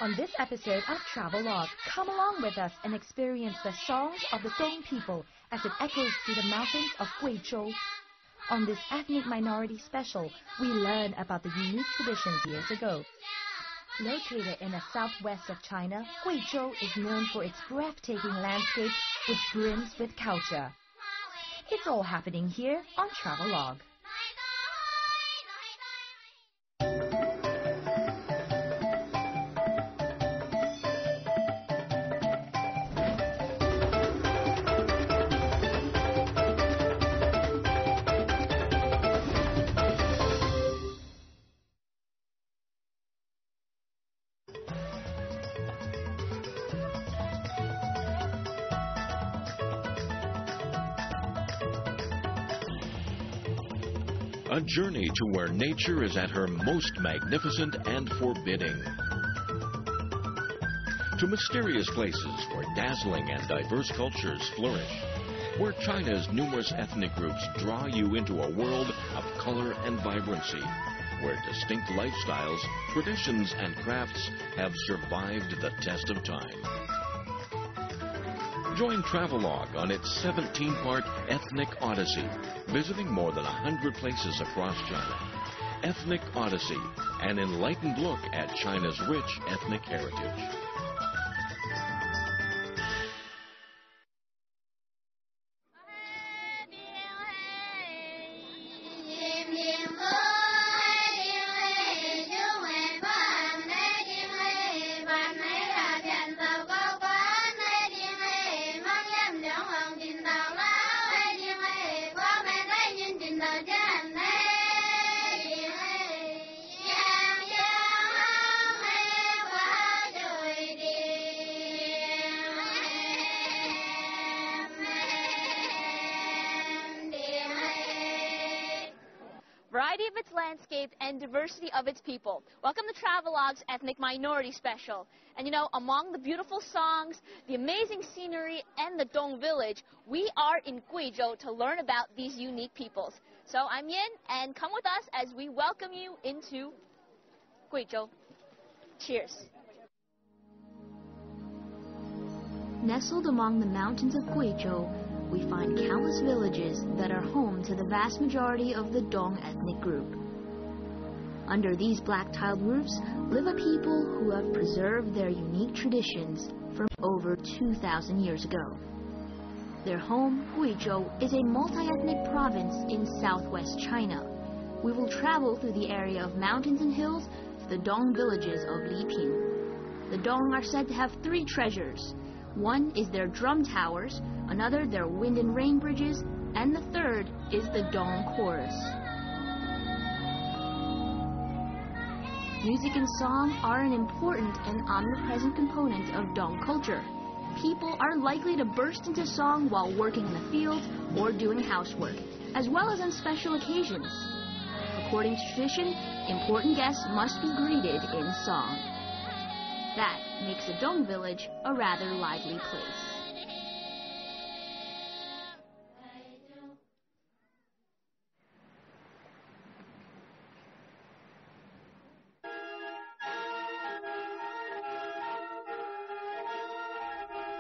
On this episode of Travelogue, come along with us and experience the songs of the Dong people as it echoes through the mountains of Guizhou. On this ethnic minority special, we learn about the unique traditions years ago. Located in the southwest of China, Guizhou is known for its breathtaking landscape which brims with culture. It's all happening here on Travelogue. A journey to where nature is at her most magnificent and forbidding. To mysterious places where dazzling and diverse cultures flourish. Where China's numerous ethnic groups draw you into a world of color and vibrancy. Where distinct lifestyles, traditions, and crafts have survived the test of time. Join Travelogue on its 17-part Ethnic Odyssey, visiting more than 100 places across China. Ethnic Odyssey, an enlightened look at China's rich ethnic heritage. Variety of its landscape and diversity of its people. Welcome to Travelogue's Ethnic Minority Special. And you know, among the beautiful songs, the amazing scenery, and the Dong village, we are in Guizhou to learn about these unique peoples. So I'm Yin, and come with us as we welcome you into Guizhou. Cheers. Nestled among the mountains of Guizhou, we find countless villages that are home to the vast majority of the Dong ethnic group. Under these black-tiled roofs live a people who have preserved their unique traditions from over 2,000 years ago. Their home, Guizhou, is a multi-ethnic province in southwest China. We will travel through the area of mountains and hills to the Dong villages of Liping. The Dong are said to have three treasures. One is their drum towers, another their wind and rain bridges, and the third is the Dong chorus. Music and song are an important and omnipresent component of Dong culture. People are likely to burst into song while working in the fields or doing housework, as well as on special occasions. According to tradition, important guests must be greeted in song. That makes the Dong village a rather lively place.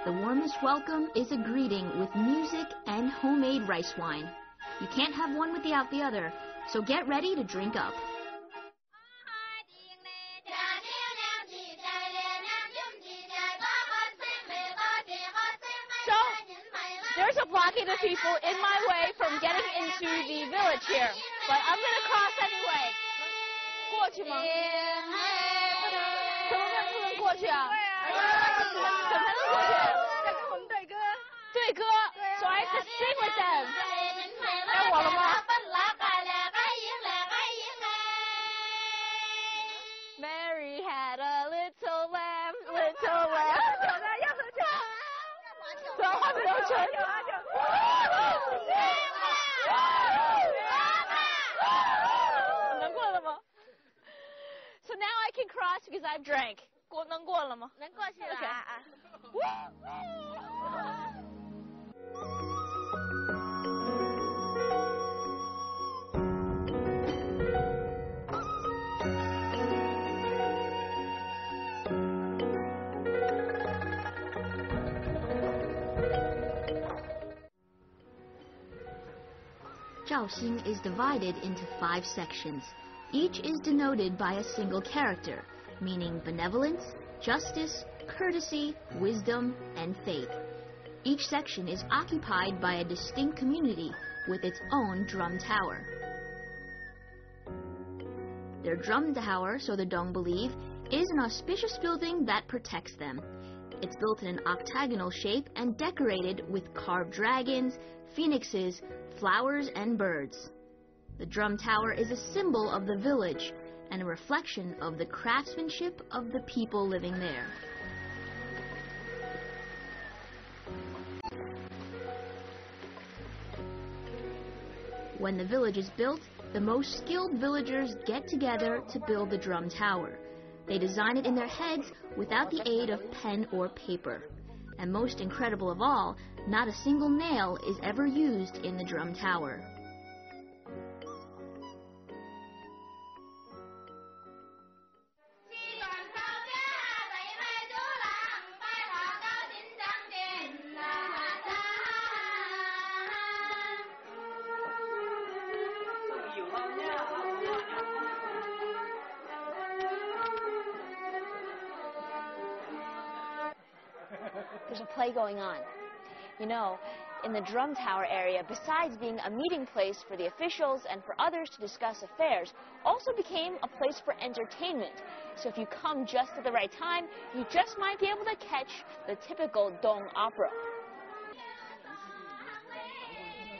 The warmest welcome is a greeting with music and homemade rice wine. You can't have one without the other, so get ready to drink up. There's a blockade of people in my way from getting into the village here, but I'm going to cross anyway. 过去吗？怎么不能过去啊？怎么才能过去？在跟我们对歌。对歌。So I have to sing with them. 该我了吗？ Mary had a little lamb, little lamb. 怎么还没有成？能过了吗？ So now I can cross because I've drank. 能过了吗？能过去了啊！ Zhaoxing is divided into 5 sections. Each is denoted by a single character, meaning benevolence, justice, courtesy, wisdom, and faith. Each section is occupied by a distinct community with its own drum tower. Their drum tower, so the Dong believe, is an auspicious building that protects them. It's built in an octagonal shape and decorated with carved dragons, phoenixes, flowers, and birds. The drum tower is a symbol of the village and a reflection of the craftsmanship of the people living there. When the village is built, the most skilled villagers get together to build the drum tower. They design it in their heads without the aid of pen or paper. And most incredible of all, not a single nail is ever used in the drum tower. There's a play going on. You know, in the drum tower area, besides being a meeting place for the officials and for others to discuss affairs, also became a place for entertainment. So if you come just at the right time, you just might be able to catch the typical Dong opera.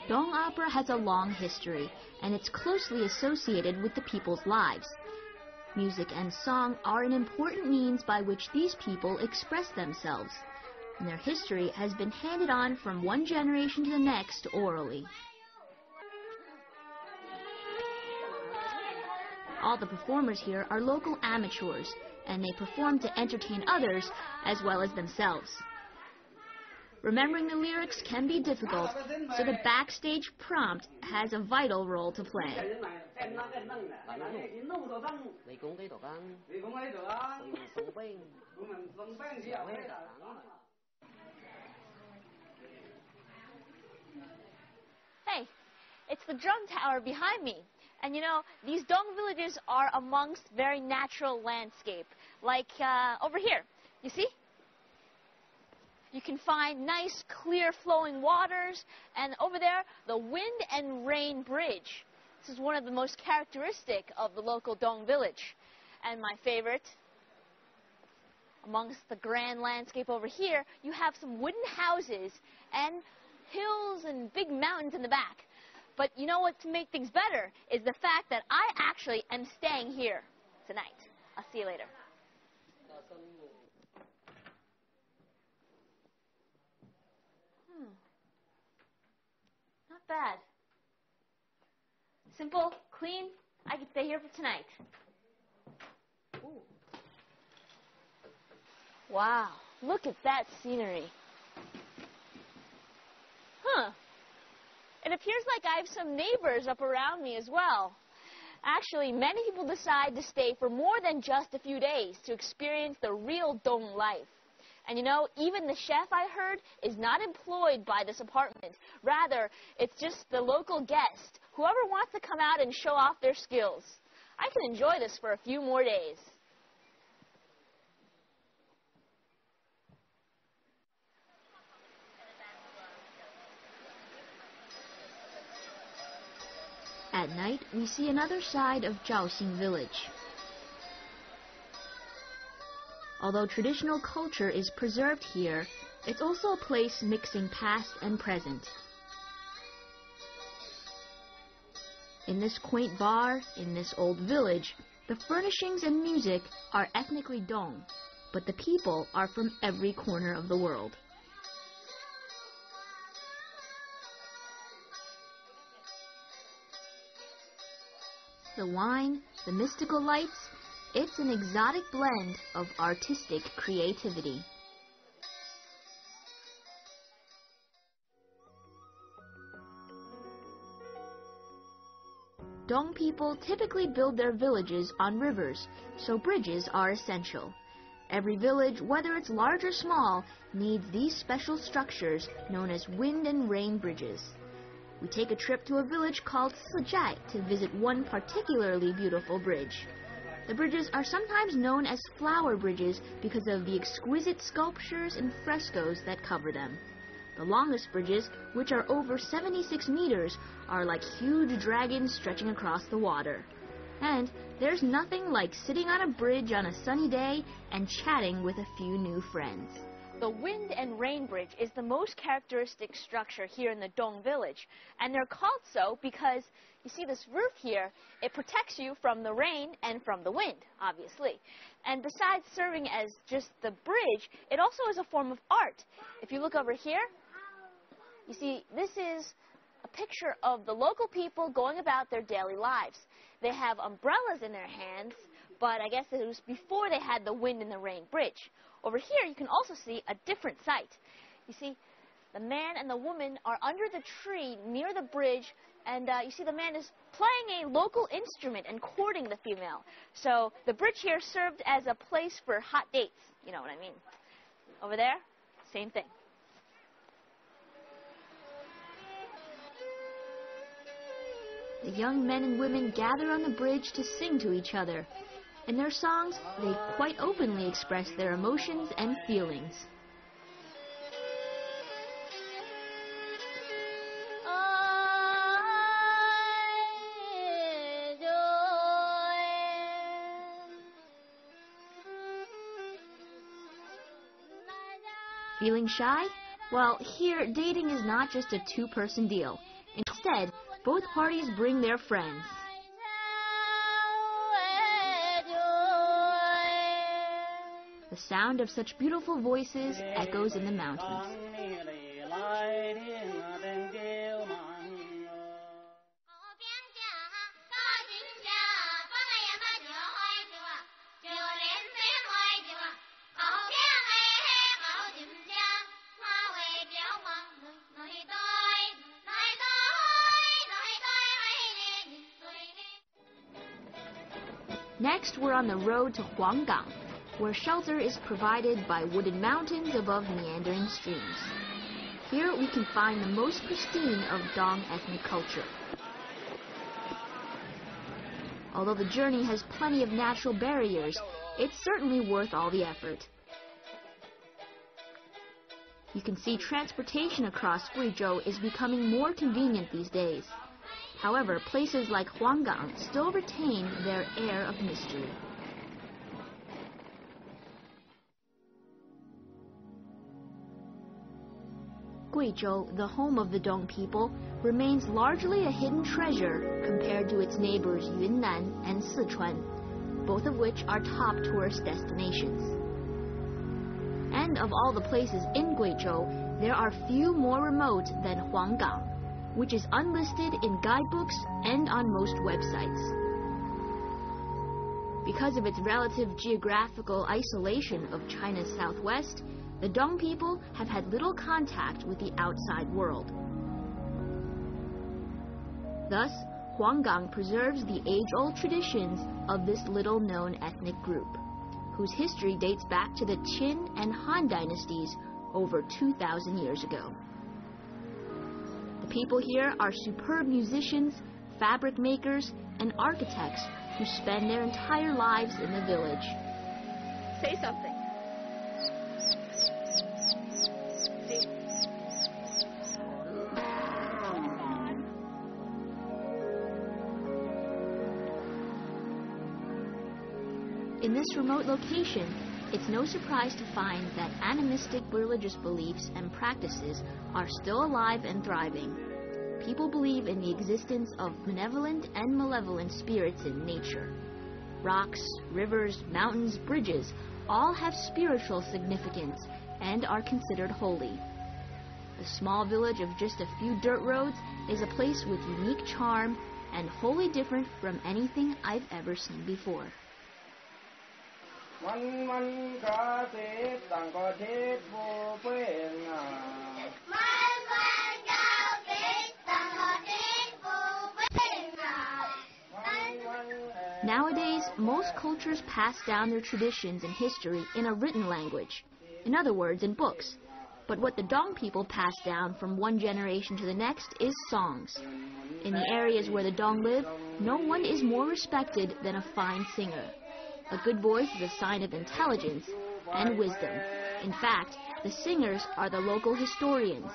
Dong opera has a long history, and it's closely associated with the people's lives. Music and song are an important means by which these people express themselves, and their history has been handed on from one generation to the next orally. All the performers here are local amateurs, and they perform to entertain others as well as themselves. Remembering the lyrics can be difficult, so the backstage prompt has a vital role to play. Hey, it's the drum tower behind me. And you know, these Dong villages are amongst very natural landscape. Like over here, you see? You can find nice, clear flowing waters, and over there, the wind and rain bridge. This is one of the most characteristic of the local Dong village. And my favorite, amongst the grand landscape over here, you have some wooden houses and hills and big mountains in the back. But you know what, to make things better is the fact that I actually am staying here tonight. I'll see you later. Not bad. Simple, clean. I can stay here for tonight. Ooh. Wow, look at that scenery. Huh. It appears like I have some neighbors up around me as well. Actually, many people decide to stay for more than just a few days to experience the real Dong life. And you know, even the chef, I heard, is not employed by this apartment. Rather, it's just the local guest, whoever wants to come out and show off their skills. I can enjoy this for a few more days. At night, we see another side of Zhaoxing village. Although traditional culture is preserved here, it's also a place mixing past and present. In this quaint bar, in this old village, the furnishings and music are ethnically Dong, but the people are from every corner of the world. The wine, the mystical lights, it's an exotic blend of artistic creativity. Dong people typically build their villages on rivers, so bridges are essential. Every village, whether it's large or small, needs these special structures known as wind and rain bridges. We take a trip to a village called Sijai to visit one particularly beautiful bridge. The bridges are sometimes known as flower bridges because of the exquisite sculptures and frescoes that cover them. The longest bridges, which are over 76 meters, are like huge dragons stretching across the water. And there's nothing like sitting on a bridge on a sunny day and chatting with a few new friends. The Wind and Rain Bridge is the most characteristic structure here in the Dong village, and they're called so because you see this roof here, it protects you from the rain and from the wind, obviously. And besides serving as just the bridge, it also is a form of art. If you look over here, you see this is a picture of the local people going about their daily lives. They have umbrellas in their hands, but I guess it was before they had the Wind and the Rain Bridge. Over here, you can also see a different sight. You see, the man and the woman are under the tree near the bridge, and you see the man is playing a local instrument and courting the female. So the bridge here served as a place for hot dates. You know what I mean? Over there, same thing. The young men and women gather on the bridge to sing to each other. In their songs, they quite openly express their emotions and feelings. Feeling shy? Well, here, dating is not just a two-person deal. Instead, both parties bring their friends. The sound of such beautiful voices echoes in the mountains. Next, we're on the road to Huanggang, where shelter is provided by wooded mountains above meandering streams. Here we can find the most pristine of Dong ethnic culture. Although the journey has plenty of natural barriers, it's certainly worth all the effort. You can see transportation across Guizhou is becoming more convenient these days. However, places like Huanggang still retain their air of mystery. Guizhou, the home of the Dong people, remains largely a hidden treasure compared to its neighbors Yunnan and Sichuan, both of which are top tourist destinations. And of all the places in Guizhou, there are few more remote than Huanggang, which is unlisted in guidebooks and on most websites. Because of its relative geographical isolation of China's southwest, the Dong people have had little contact with the outside world. Thus, Huanggang preserves the age-old traditions of this little-known ethnic group, whose history dates back to the Qin and Han dynasties over 2,000 years ago. The people here are superb musicians, fabric makers, and architects who spend their entire lives in the village. Say something. In this remote location, it's no surprise to find that animistic religious beliefs and practices are still alive and thriving. People believe in the existence of benevolent and malevolent spirits in nature. Rocks, rivers, mountains, bridges all have spiritual significance and are considered holy. The small village of just a few dirt roads is a place with unique charm and wholly different from anything I've ever seen before. Nowadays, most cultures pass down their traditions and history in a written language, in other words, in books. But what the Dong people pass down from one generation to the next is songs. In the areas where the Dong live, no one is more respected than a fine singer. A good voice is a sign of intelligence and wisdom. In fact, the singers are the local historians,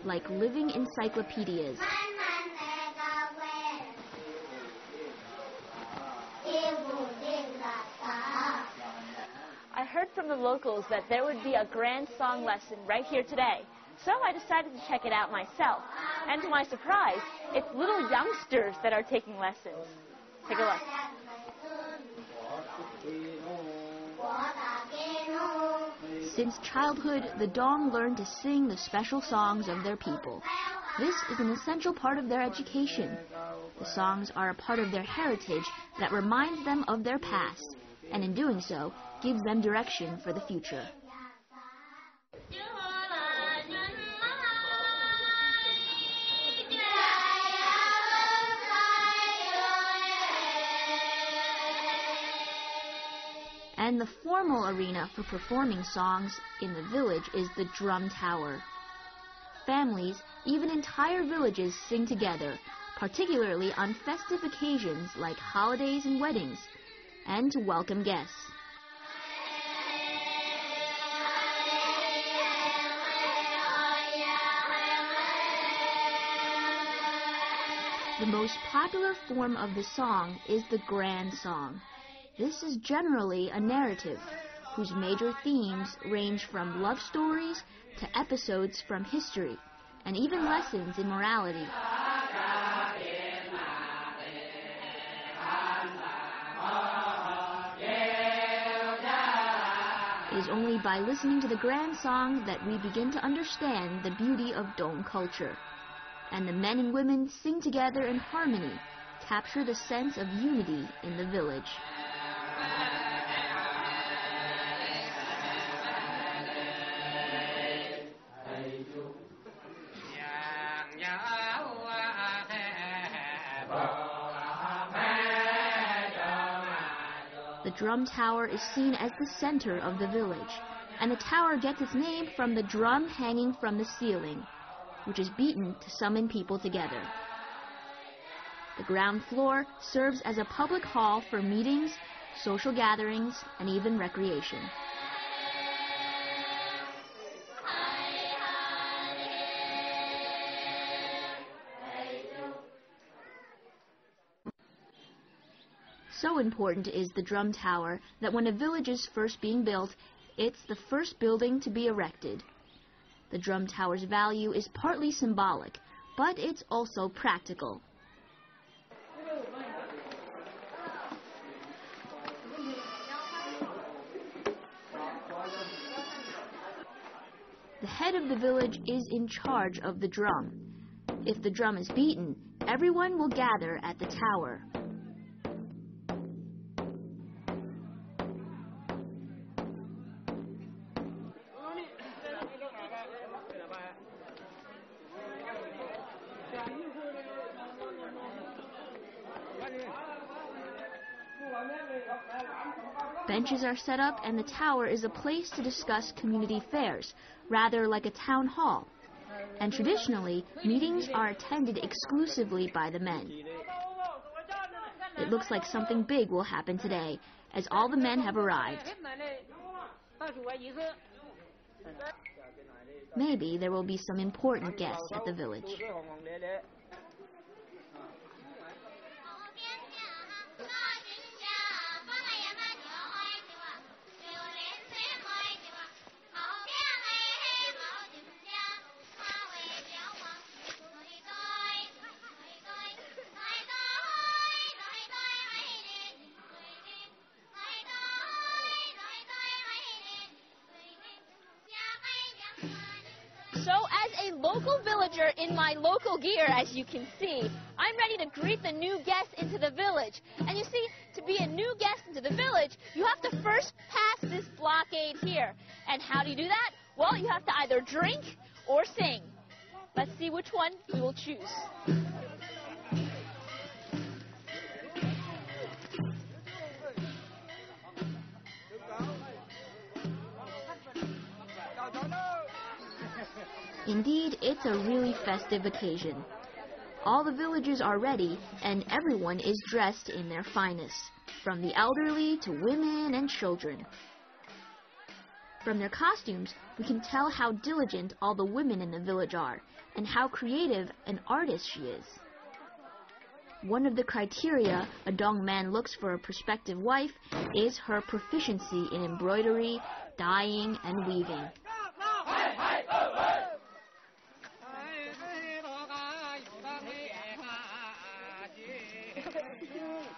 like living encyclopedias. I heard from the locals that there would be a grand song lesson right here today, so I decided to check it out myself. And to my surprise, it's little youngsters that are taking lessons. Take a look. Since childhood, the Dong learn to sing the special songs of their people. This is an essential part of their education. The songs are a part of their heritage that reminds them of their past, and in doing so, gives them direction for the future. And the formal arena for performing songs in the village is the drum tower. Families, even entire villages, sing together, particularly on festive occasions like holidays and weddings, and to welcome guests. The most popular form of the song is the grand song. This is generally a narrative, whose major themes range from love stories to episodes from history, and even lessons in morality. It is only by listening to the grand song that we begin to understand the beauty of Dong culture. And the men and women sing together in harmony, capture the sense of unity in the village. The drum tower is seen as the center of the village, and the tower gets its name from the drum hanging from the ceiling, which is beaten to summon people together. The ground floor serves as a public hall for meetings, social gatherings, and even recreation. So important is the drum tower that when a village is first being built, it's the first building to be erected. The drum tower's value is partly symbolic, but it's also practical. The head of the village is in charge of the drum. If the drum is beaten, everyone will gather at the tower. Benches are set up, and the tower is a place to discuss community affairs, rather like a town hall. And traditionally, meetings are attended exclusively by the men. It looks like something big will happen today, as all the men have arrived. Maybe there will be some important guests at the village. So as a local villager in my local gear, as you can see, I'm ready to greet the new guests into the village. And you see, to be a new guest into the village, you have to first pass this blockade here. And how do you do that? Well, you have to either drink or sing. Let's see which one we will choose. Indeed, it's a really festive occasion. All the villagers are ready, and everyone is dressed in their finest, from the elderly to women and children. From their costumes, we can tell how diligent all the women in the village are, and how creative an artist she is. One of the criteria a Dong man looks for a prospective wife is her proficiency in embroidery, dyeing, and weaving.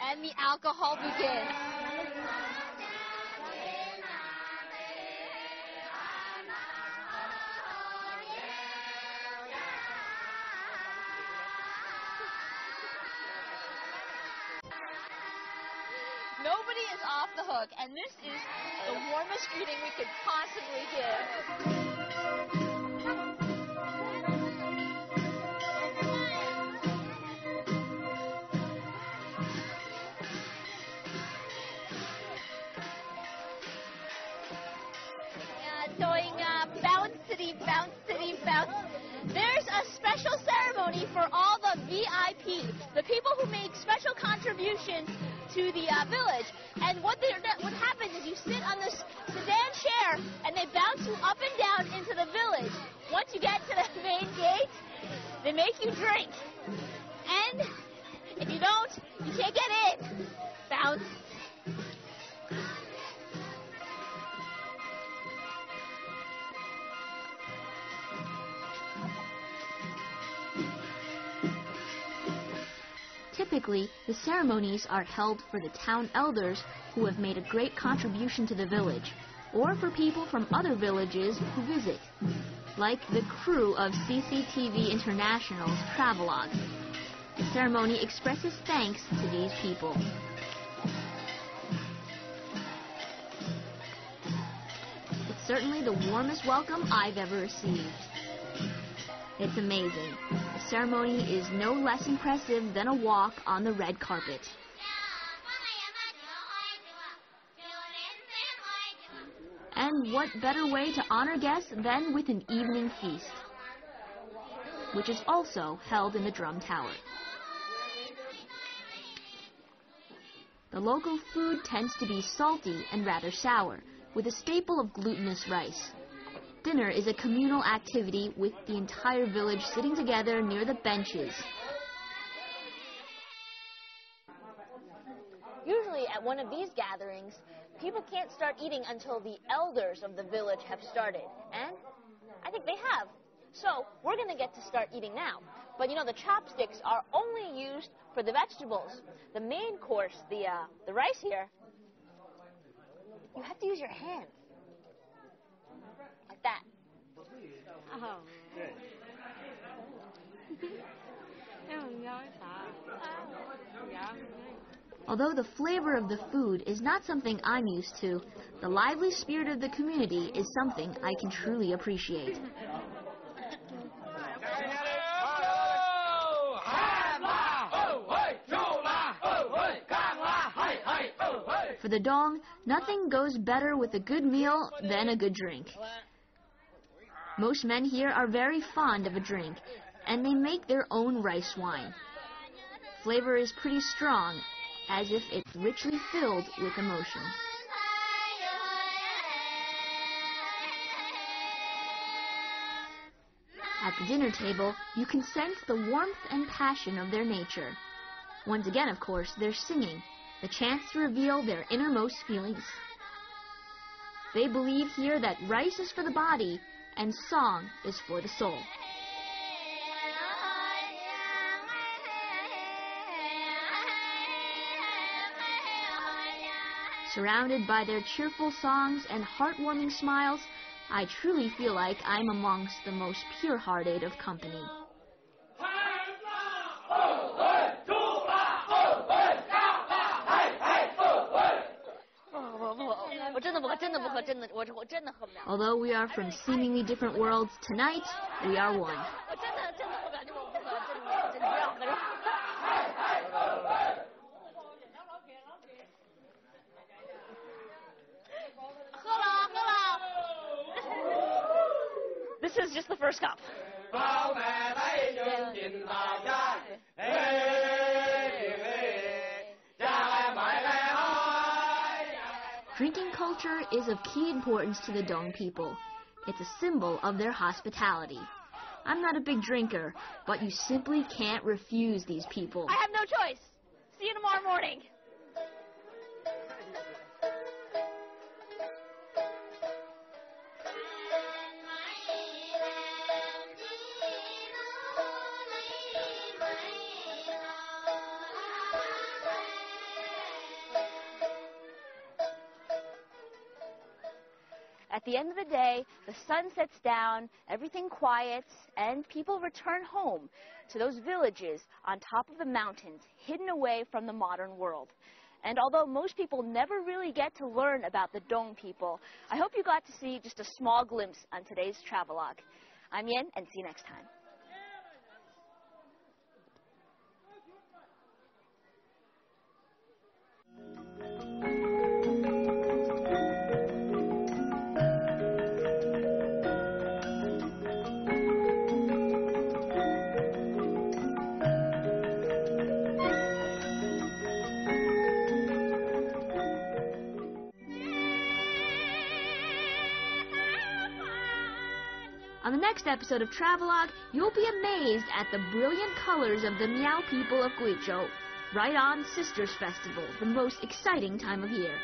And the alcohol begins. Nobody is off the hook, and this is the warmest greeting we could possibly give. Doing bounce city, bounce city, bounce. There's a special ceremony for all the VIP, the people who make special contributions to the village. And what happens is you sit on this sedan chair and they bounce you up and down into the village. Once you get to the main gate, they make you drink. And if you don't, you can't get in. Bounce. Typically, the ceremonies are held for the town elders who have made a great contribution to the village, or for people from other villages who visit, like the crew of CCTV International's TRAVELOGUE. The ceremony expresses thanks to these people. It's certainly the warmest welcome I've ever received. It's amazing. The ceremony is no less impressive than a walk on the red carpet. And what better way to honor guests than with an evening feast, which is also held in the Drum Tower. The local food tends to be salty and rather sour, with a staple of glutinous rice. Dinner is a communal activity with the entire village sitting together near the benches. Usually at one of these gatherings, people can't start eating until the elders of the village have started. And I think they have. So we're going to get to start eating now. But you know, the chopsticks are only used for the vegetables. The main course, the rice here, you have to use your hands. Like that. Oh. Although the flavor of the food is not something I'm used to, the lively spirit of the community is something I can truly appreciate. For the Dong, nothing goes better with a good meal than a good drink. Most men here are very fond of a drink, and they make their own rice wine. Flavor is pretty strong, as if it's richly filled with emotion. At the dinner table, you can sense the warmth and passion of their nature. Once again, of course, they're singing, the chance to reveal their innermost feelings. They believe here that rice is for the body and song is for the soul. Surrounded by their cheerful songs and heartwarming smiles, I truly feel like I'm amongst the most pure-hearted of company. Although we are from seemingly different worlds, tonight we are one. This this is just the first cup. Drinking culture is of key importance to the Dong people. It's a symbol of their hospitality. I'm not a big drinker, but you simply can't refuse these people. I have no choice. See you tomorrow morning. At the end of the day, the sun sets down, everything quiets, and people return home to those villages on top of the mountains, hidden away from the modern world. And although most people never really get to learn about the Dong people, I hope you got to see just a small glimpse on today's travelogue. I'm Yen, and see you next time. On the next episode of Travelogue, you'll be amazed at the brilliant colors of the Miao people of Guizhou. Right on Sisters Festival, the most exciting time of year.